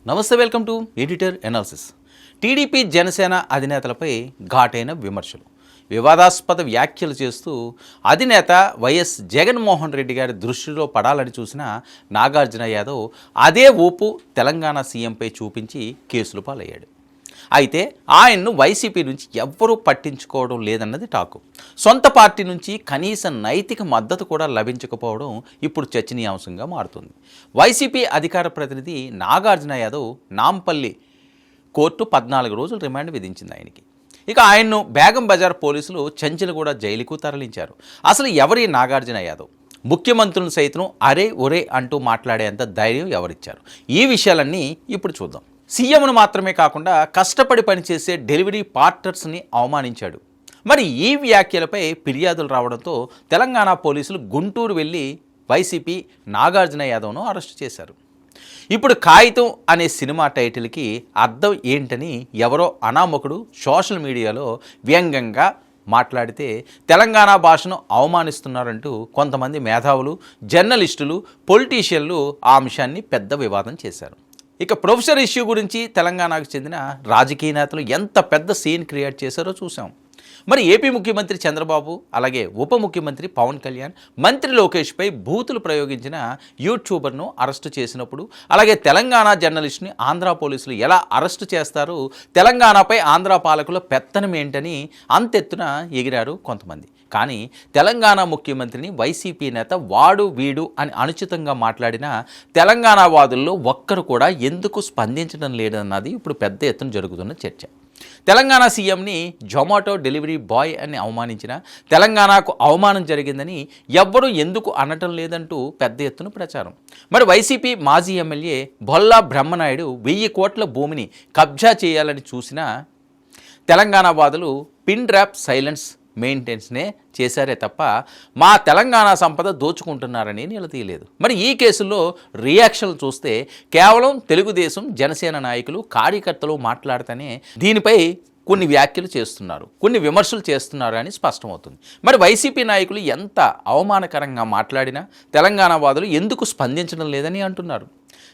నమస్తే, welcome to editor analysis. TDP Janasena అధినేతలపై ఘాటైన విమర్శలు, వివాదాస్పద వ్యాఖ్యలు చేస్తూ అధినేత వైఎస్ జగన్మోహన్ రెడ్డి గారి దృష్టిలో పడాలని చూసిన నాగార్జున యాదవ్ అదే ఊపు తెలంగాణ సీఎంపై చూపించి కేసులు పాలయ్యాడు. అయితే ఆయన్ను వైసీపీ నుంచి ఎవ్వరూ పట్టించుకోవడం లేదన్నది టాకు. సొంత పార్టీ నుంచి కనీస నైతిక మద్దతు కూడా లభించకపోవడం ఇప్పుడు చర్చనీయాంశంగా మారుతుంది. వైసీపీ అధికార ప్రతినిధి నాగార్జున యాదవ్ నాంపల్లి కోర్టు 14 రోజులు రిమాండ్ విధించింది ఆయనకి. ఇక ఆయన్ను బేగం బజార్ పోలీసులు చెంచల్గూడ జైలుకు తరలించారు. అసలు ఎవరి నాగార్జున యాదవ్? ముఖ్యమంత్రులను సైతం అరే ఒరే అంటూ మాట్లాడేంత ధైర్యం ఎవరిచ్చారు? ఈ విషయాలన్నీ ఇప్పుడు చూద్దాం. సీఎంను మాత్రమే కాకుండా కష్టపడి పనిచేసే డెలివరీ పార్ట్నర్స్ని అవమానించాడు. మరి ఈ వ్యాఖ్యలపై ఫిర్యాదులు రావడంతో తెలంగాణ పోలీసులు గుంటూరు వెళ్ళి వైసీపీ నాగార్జున యాదవ్ను అరెస్టు చేశారు. ఇప్పుడు కాగితం అనే సినిమా టైటిల్కి అర్థం ఏంటని ఎవరో అనామకుడు సోషల్ మీడియాలో వ్యంగ్యంగా మాట్లాడితే తెలంగాణ భాషను అవమానిస్తున్నారంటూ కొంతమంది మేధావులు, జర్నలిస్టులు, పొలిటీషియన్లు ఆ అంశాన్ని పెద్ద వివాదం చేశారు. ఇక ప్రొఫెసర్ ఇష్యూ గురించి తెలంగాణకు చెందిన రాజకీయ నేతలు ఎంత పెద్ద సీన్ క్రియేట్ చేశారో చూసాం. మరి ఏపీ ముఖ్యమంత్రి చంద్రబాబు, అలాగే ఉప ముఖ్యమంత్రి పవన్ కళ్యాణ్, మంత్రి లోకేష్పై బూతులు ప్రయోగించిన యూట్యూబర్ను అరెస్టు చేసినప్పుడు, అలాగే తెలంగాణ జర్నలిస్ట్ని ఆంధ్ర పోలీసులు ఎలా అరెస్టు చేస్తారు, తెలంగాణపై ఆంధ్ర పాలకుల పెత్తనం ఏంటని అంతెత్తున ఎగిరారు కొంతమంది. కానీ తెలంగాణ ముఖ్యమంత్రిని వైసీపీ నేత వాడు వీడు అని అనుచితంగా మాట్లాడిన తెలంగాణ వాదుల్లో ఒక్కరు కూడా ఎందుకు స్పందించడం లేదన్నది ఇప్పుడు పెద్ద ఎత్తున జరుగుతున్న చర్చ. తెలంగాణ సీఎంని జొమాటో డెలివరీ బాయ్ అని అవమానించిన, తెలంగాణకు అవమానం జరిగిందని ఎవ్వరూ ఎందుకు అనటం లేదంటూ పెద్ద ఎత్తున ప్రచారం. మరి వైసీపీ మాజీ ఎమ్మెల్యే బొల్లా బ్రహ్మనాయుడు 1000 కోట్ల భూమిని కబ్జా చేయాలని చూసిన తెలంగాణ వాదులు పిన్ డ్రాప్ సైలెన్స్ మెయింటెనెన్స్నే చేశారే తప్ప మా తెలంగాణ సంపద దోచుకుంటున్నారని నిలదీయలేదు. మరి ఈ కేసుల్లో రియాక్షన్లు చూస్తే కేవలం తెలుగుదేశం, జనసేన నాయకులు, కార్యకర్తలు మాట్లాడితేనే దీనిపై కొన్ని వ్యాఖ్యలు చేస్తున్నారు, కొన్ని విమర్శలు చేస్తున్నారు అని స్పష్టమవుతుంది. మరి వైసీపీ నాయకులు ఎంత అవమానకరంగా మాట్లాడినా తెలంగాణ వాదులు ఎందుకు స్పందించడం లేదని అంటున్నారు.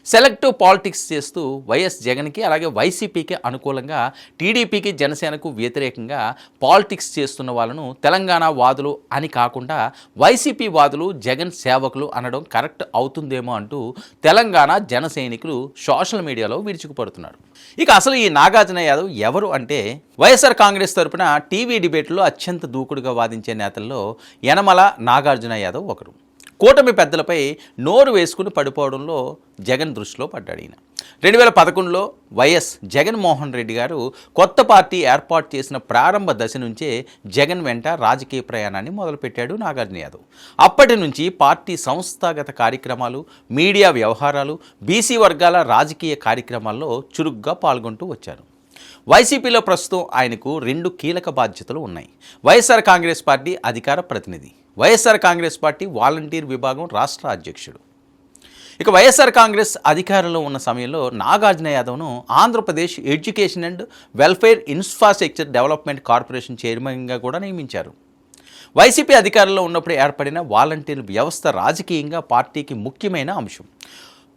సెలెక్టివ్ పాలిటిక్స్ చేస్తూ వైఎస్ జగన్కి, అలాగే వైసీపీకి అనుకూలంగా టీడీపీకి, జనసేనకు వ్యతిరేకంగా పాలిటిక్స్ చేస్తున్న వాళ్ళను తెలంగాణ వాదులు అని కాకుండా వైసీపీ వాదులు, జగన్ సేవకులు అనడం కరెక్ట్ అవుతుందేమో అంటూ తెలంగాణ జన సైనికులు సోషల్ మీడియాలో విరుచుకుపడుతున్నారు. ఇక అసలు ఈ నాగార్జున యాదవ్ ఎవరు అంటే, వైఎస్ఆర్ కాంగ్రెస్ తరపున టీవీ డిబేట్లో అత్యంత దూకుడుగా వాదించే నేతల్లో యనమల నాగార్జున యాదవ్ ఒకరు. కూటమి పెద్దలపై నోరు వేసుకుని పడిపోవడంలో జగన్ దృష్టిలో పడ్డాడు ఈయన. 2011లో వైఎస్ జగన్మోహన్ రెడ్డి గారు కొత్త పార్టీ ఏర్పాటు చేసిన ప్రారంభ దశ నుంచే జగన్ వెంట రాజకీయ ప్రయాణాన్ని మొదలుపెట్టాడు నాగార్జున యాదవ్. అప్పటి నుంచి పార్టీ సంస్థాగత కార్యక్రమాలు, మీడియా వ్యవహారాలు, బీసీ వర్గాల రాజకీయ కార్యక్రమాల్లో చురుగ్గా పాల్గొంటూ వచ్చారు. వైసీపీలో ప్రస్తుతం ఆయనకు 2 కీలక బాధ్యతలు ఉన్నాయి. వైఎస్ఆర్ కాంగ్రెస్ పార్టీ అధికార ప్రతినిధి, వైఎస్ఆర్ కాంగ్రెస్ పార్టీ వాలంటీర్ విభాగం రాష్ట్ర అధ్యక్షుడు. ఇక వైఎస్ఆర్ కాంగ్రెస్ అధికారంలో ఉన్న సమయంలో నాగార్జున యాదవ్ను Andhra Pradesh education and welfare infrastructure development corporation చైర్మన్గా కూడా నియమించారు. వైసీపీ అధికారంలో ఉన్నప్పుడు ఏర్పడిన వాలంటీర్ వ్యవస్థ రాజకీయంగా పార్టీకి ముఖ్యమైన అంశం.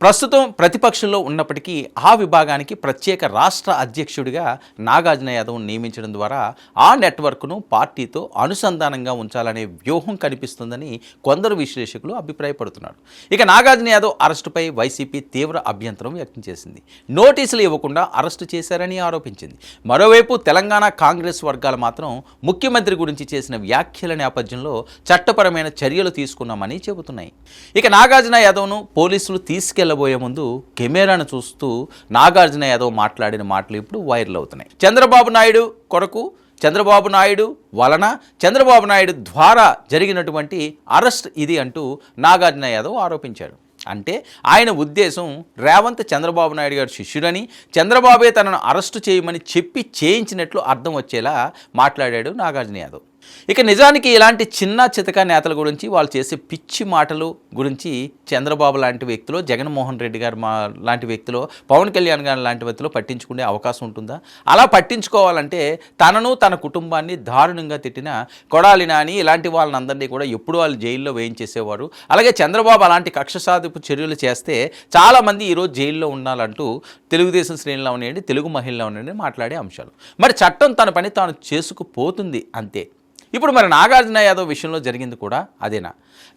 ప్రస్తుతం ప్రతిపక్షంలో ఉన్నప్పటికీ ఆ విభాగానికి ప్రత్యేక రాష్ట్ర అధ్యక్షుడిగా నాగార్జున యాదవ్ నియమించడం ద్వారా ఆ నెట్వర్క్ను పార్టీతో అనుసంధానంగా ఉంచాలనే వ్యూహం కనిపిస్తుందని కొందరు విశ్లేషకులు అభిప్రాయపడుతున్నారు. ఇక నాగార్జున యాదవ్ అరెస్టుపై వైసీపీ తీవ్ర అభ్యంతరం వ్యక్తం చేసింది. నోటీసులు ఇవ్వకుండా అరెస్టు చేశారని ఆరోపించింది. మరోవైపు తెలంగాణ కాంగ్రెస్ వర్గాలు మాత్రం ముఖ్యమంత్రి గురించి చేసిన వ్యాఖ్యల నేపథ్యంలో చట్టపరమైన చర్యలు తీసుకున్నామని చెబుతున్నాయి. ఇక నాగార్జున యాదవ్ను పోలీసులు తీసుకెళ్లబోయే ముందు కెమెరాను చూస్తూ నాగార్జున యాదవ్ మాట్లాడిన మాటలు ఇప్పుడు వైరల్ అవుతున్నాయి. చంద్రబాబు నాయుడు కొరకు, చంద్రబాబు నాయుడు వలన, చంద్రబాబు నాయుడు ద్వారా జరిగినటువంటి అరెస్ట్ ఇది అంటూ నాగార్జున యాదవ్ ఆరోపించాడు. అంటే ఆయన ఉద్దేశం రేవంత్ చంద్రబాబు నాయుడు గారు శిష్యుడని, చంద్రబాబే తనను అరెస్టు చేయమని చెప్పి చేయించినట్లు అర్థం వచ్చేలా మాట్లాడాడు నాగార్జున యాదవ్. ఇక నిజానికి ఇలాంటి చిన్న చితక నేతల గురించి వాళ్ళు చేసే పిచ్చి మాటలు గురించి చంద్రబాబు లాంటి వ్యక్తులు, జగన్మోహన్ రెడ్డి గారు లాంటి వ్యక్తులు, పవన్ కళ్యాణ్ గారు లాంటి వ్యక్తులు పట్టించుకునే అవకాశం ఉంటుందా? అలా పట్టించుకోవాలంటే తనను తన కుటుంబాన్ని దారుణంగా తిట్టిన కొడాలి నాని ఇలాంటి వాళ్ళందరినీ కూడా ఎప్పుడు వాళ్ళు జైల్లో వేయించేసేవారు. అలాగే చంద్రబాబు అలాంటి కక్ష సాధింపు చర్యలు చేస్తే చాలామంది ఈరోజు జైల్లో ఉండాలంటూ తెలుగుదేశం శ్రేణులు అవనండి, తెలుగు మహిళలు అవనండి మాట్లాడే అంశాలు. మరి చట్టం తన పని తాను చేసుకుపోతుంది అంతే. ఇప్పుడు మరి నాగార్జున యాదవ్ విషయంలో జరిగింది కూడా అదేనా?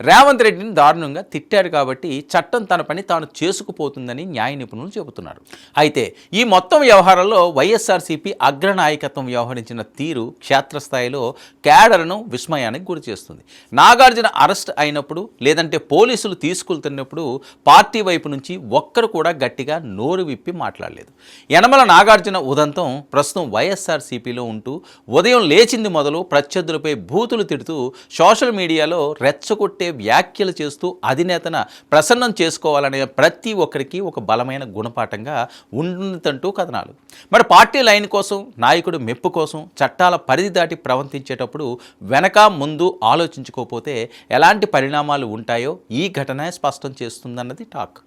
రేవంత్ రెడ్డిని దారుణంగా తిట్టాడు కాబట్టి చట్టం తన పని తాను చేసుకుపోతుందని న్యాయ నిపుణులు చెబుతున్నారు. అయితే ఈ మొత్తం వ్యవహారంలో వైఎస్ఆర్సీపీ అగ్రనాయకత్వం వ్యవహరించిన తీరు క్షేత్రస్థాయిలో క్యాడర్ను విస్మయానికి గురి చేస్తుంది. నాగార్జున అరెస్ట్ అయినప్పుడు లేదంటే పోలీసులు తీసుకెళ్తున్నప్పుడు పార్టీ వైపు నుంచి ఒక్కరు కూడా గట్టిగా నోరు విప్పి మాట్లాడలేదు. యనమల నాగార్జున ఉదంతం ప్రస్తుతం వైఎస్ఆర్సీపీలో ఉంటూ ఉదయం లేచింది మొదలు ప్రత్యర్థులపై బూతులు తిడుతూ సోషల్ మీడియాలో రెచ్చగొట్టే వ్యాఖ్యలు చేస్తూ అధినేతన ప్రసన్నం చేసుకోవాలనే ప్రతి ఒక్కరికి ఒక బలమైన గుణపాఠంగా ఉంటుందంటూ కథనాలు. మరి పార్టీ లైన్ కోసం, నాయకుడు మెప్పు కోసం చట్టాల పరిధి దాటి ప్రవర్తించేటప్పుడు వెనక ముందు ఆలోచించుకోకపోతే ఎలాంటి పరిణామాలు ఉంటాయో ఈ ఘటనే స్పష్టం చేస్తుందన్నది టాక్.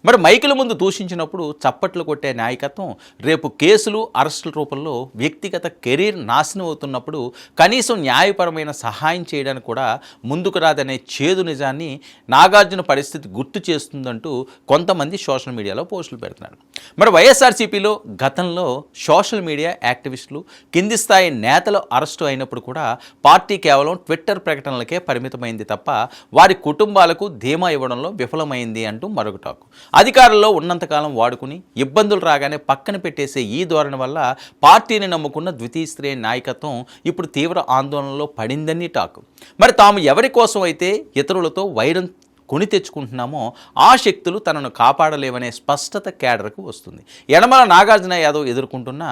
మరి మైకుల ముందు దూషించినప్పుడు చప్పట్లు కొట్టే నాయకత్వం రేపు కేసులు, అరెస్టుల రూపంలో వ్యక్తిగత కెరీర్ నాశనం అవుతున్నప్పుడు కనీసం న్యాయపరమైన సహాయం చేయడానికి కూడా ముందుకు రాదనే చేదు నిజాన్ని నాగార్జున పరిస్థితి గుర్తు చేస్తుందంటూ కొంతమంది సోషల్ మీడియాలో పోస్టులు పెడుతున్నారు. మరి వైఎస్ఆర్సీపీలో గతంలో సోషల్ మీడియా యాక్టివిస్టులు, కింది స్థాయి నేతలు అరెస్టు అయినప్పుడు కూడా పార్టీ కేవలం ట్విట్టర్ ప్రకటనలకే పరిమితమైంది తప్ప వారి కుటుంబాలకు ధీమా ఇవ్వడంలో విఫలమైంది అంటూ మరొక టాక్. అధికారంలో ఉన్నంతకాలం వాడుకుని ఇబ్బందులు రాగానే పక్కన పెట్టేసే ఈ ధోరణి వల్ల పార్టీని నమ్ముకున్న ద్వితీయ శ్రేణి నాయకత్వం ఇప్పుడు తీవ్ర ఆందోళనలో పడిందని టాక్. మరి తాము ఎవరి కోసం అయితే ఇతరులతో వైరం కొని తెచ్చుకుంటున్నామో ఆ శక్తులు తనను కాపాడలేవనే స్పష్టత క్యాడర్కు వస్తుంది. యనమల నాగార్జున యాదవ్ ఎదుర్కొంటున్న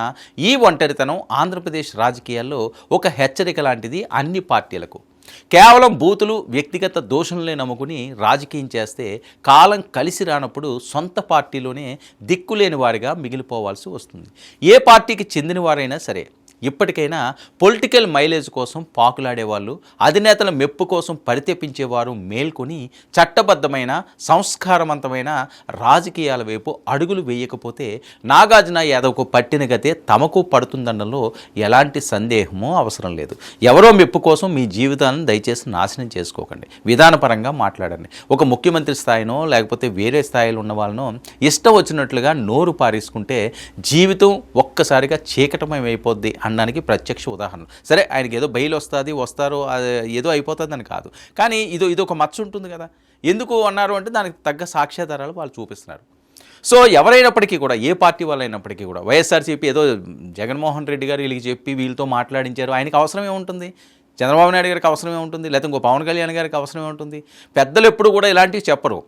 ఈ ఒంటరితనం ఆంధ్రప్రదేశ్ రాజకీయాల్లో ఒక హెచ్చరిక లాంటిది అన్ని పార్టీలకు. కేవలం బూతులు, వ్యక్తిగత దోషులనే నమ్ముకుని రాజకీయం చేస్తే కాలం కలిసి రానప్పుడు సొంత పార్టీలోనే దిక్కులేని వారిగా మిగిలిపోవాల్సి వస్తుంది. ఏ పార్టీకి చెందిన వారైనా సరే ఇప్పటికైనా పొలిటికల్ మైలేజ్ కోసం పాకులాడేవాళ్ళు, అధినేతల మెప్పు కోసం పరితెప్పించేవారు మేల్కొని చట్టబద్ధమైన, సంస్కారవంతమైన రాజకీయాల వైపు అడుగులు వేయకపోతే నాగార్జున యాదవ్కు పట్టిన గతే తమకు పడుతుందనడంలో ఎలాంటి సందేహమూ అవసరం లేదు. ఎవరో మెప్పు కోసం మీ జీవితాలను దయచేసి నాశనం చేసుకోకండి. విధానపరంగా మాట్లాడండి. ఒక ముఖ్యమంత్రి స్థాయినో లేకపోతే వేరే స్థాయిలో ఉన్న వాళ్ళనో ఇష్టం వచ్చినట్లుగా నోరు పారేసుకుంటే జీవితం ఒక్కసారిగా చీకటమయమైపోద్ది అనడానికి ప్రత్యక్ష ఉదాహరణ. సరే, ఆయనకి ఏదో బెయిల్ వస్తారో ఏదో అయిపోతుందని కాదు, కానీ ఇది ఒక మచ్చ ఉంటుంది కదా. ఎందుకు అన్నారు అంటే దానికి తగ్గ సాక్ష్యాధారాలు వాళ్ళు చూపిస్తున్నారు. సో ఎవరైనప్పటికీ కూడా, ఏ పార్టీ వాళ్ళైనప్పటికీ కూడా, వైఎస్ఆర్సీపీ ఏదో జగన్మోహన్ రెడ్డి గారు వీళ్ళకి చెప్పి వీళ్ళతో మాట్లాడించారు, ఆయనకి అవసరం ఏముంటుంది? చంద్రబాబు నాయుడు గారికి అవసరం ఏముంటుంది? లేకపోతే ఇంకో పవన్ కళ్యాణ్ గారికి అవసరం ఏముంటుంది? పెద్దలు ఎప్పుడు కూడా ఇలాంటివి చెప్పరు.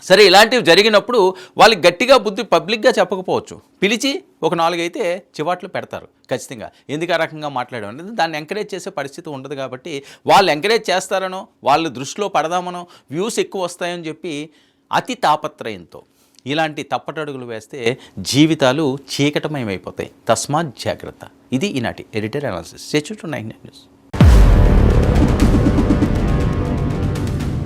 సరే, ఇలాంటివి జరిగినప్పుడు వాళ్ళకి గట్టిగా బుద్ధి పబ్లిక్గా చెప్పకపోవచ్చు, పిలిచి ఒక 4 అయితే చివాట్లు పెడతారు ఖచ్చితంగా. ఎందుకు ఆ రకంగా మాట్లాడడం అనేది దాన్ని ఎంకరేజ్ చేసే పరిస్థితి ఉండదు. కాబట్టి వాళ్ళు ఎంకరేజ్ చేస్తారనో, వాళ్ళు దృష్టిలో పడదామనో, వ్యూస్ ఎక్కువ వస్తాయని చెప్పి అతి తాపత్రయంతో ఇలాంటి తప్పటడుగులు వేస్తే జీవితాలు చీకటమయమైపోతాయి. తస్మాత్ జాగ్రత్త. ఇది ఈనాటి editor analysis. Stay tuned to 9 news.